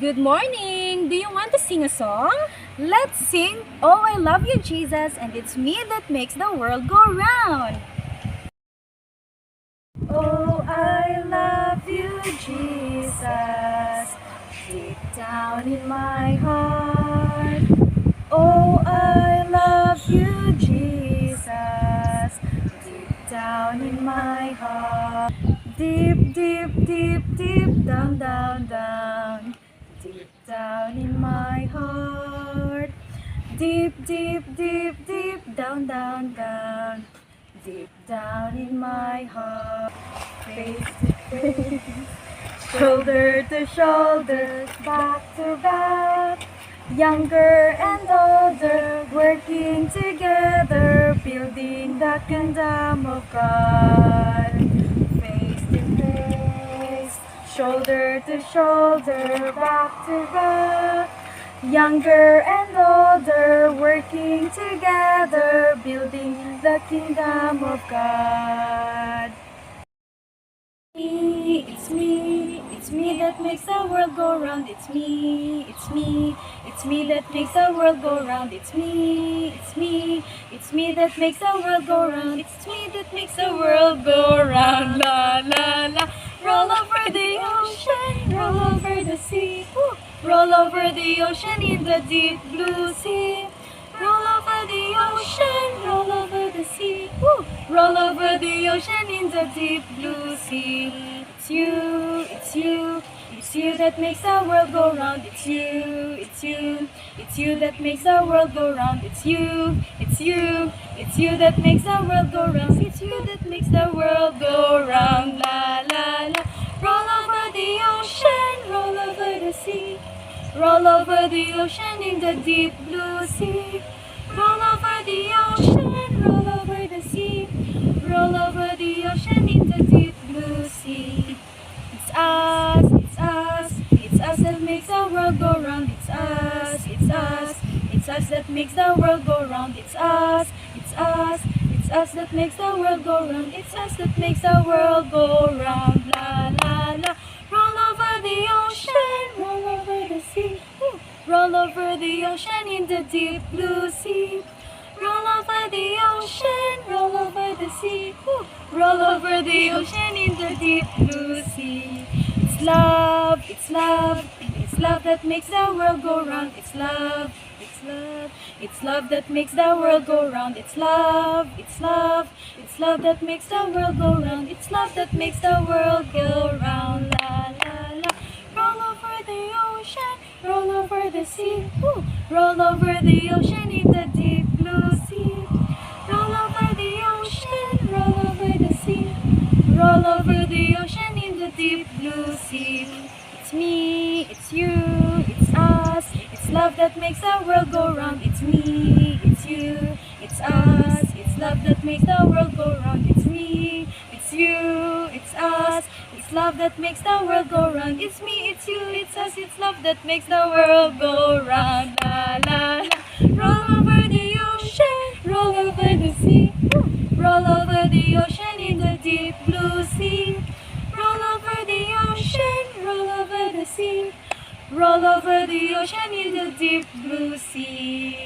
Good morning! Do you want to sing a song? Let's sing, "Oh, I love you, Jesus, and it's me that makes the world go round." Oh, I love you, Jesus, deep down in my heart. Oh, I love you, Jesus, deep down in my heart. Deep, deep, deep, deep down, down, down, deep down in my heart. Deep, deep, deep, deep down, down, down, deep down in my heart. Face to face, shoulder to shoulder, back to back, younger and older, working together, building the kingdom of God. Face to face, shoulder to shoulder, back to back, younger and older, working together, building the kingdom of God. It's me that makes the world go round. It's me that makes the world go round. It's me that makes the world go round. It's me that makes the world go round. La la la, roll over the ocean, roll over the sea, roll over the ocean in the deep blue sea. Roll over the ocean, roll over the sea, roll over the ocean in the deep blue sea. It's you that makes the world go round. It's you that makes the world go round. It's you that makes the world go round. It's you that makes the world go round. La la la, roll over the ocean, roll over the sea. Roll over the ocean in the deep blue sea. Roll over the ocean, roll over the sea. Roll over the ocean in the deep blue sea. It's us that makes the world go round. It's us that makes the world go round. It's us that makes the world go round. It's us that makes the world go round. La la la, roll over the ocean, roll over the sea. Roll over the ocean in the deep blue sea. Roll over the ocean, roll over the sea. Roll over the ocean in the deep blue sea. It's love that makes the world go round. It's love that makes the world go round. It's love that makes the world go round. It's love that makes the world go round. La la la, roll over the ocean, roll over the sea, roll over the ocean in the deep blue sea. Roll over the ocean, roll over the sea, roll over the ocean in the deep blue sea. It's me, it's you, it's us, it's love that makes the world go round. It's me, it's you, it's us, it's love that makes the world go round. It's me, it's you, it's us, it's love that makes the world go round. It's me, it's you, it's us, it's love that makes the world go round. La la la, roll over the ocean, roll over the sea, roll over the ocean in the deep blue sea. Roll over the ocean, roll over the sea, roll over the ocean in the deep blue sea.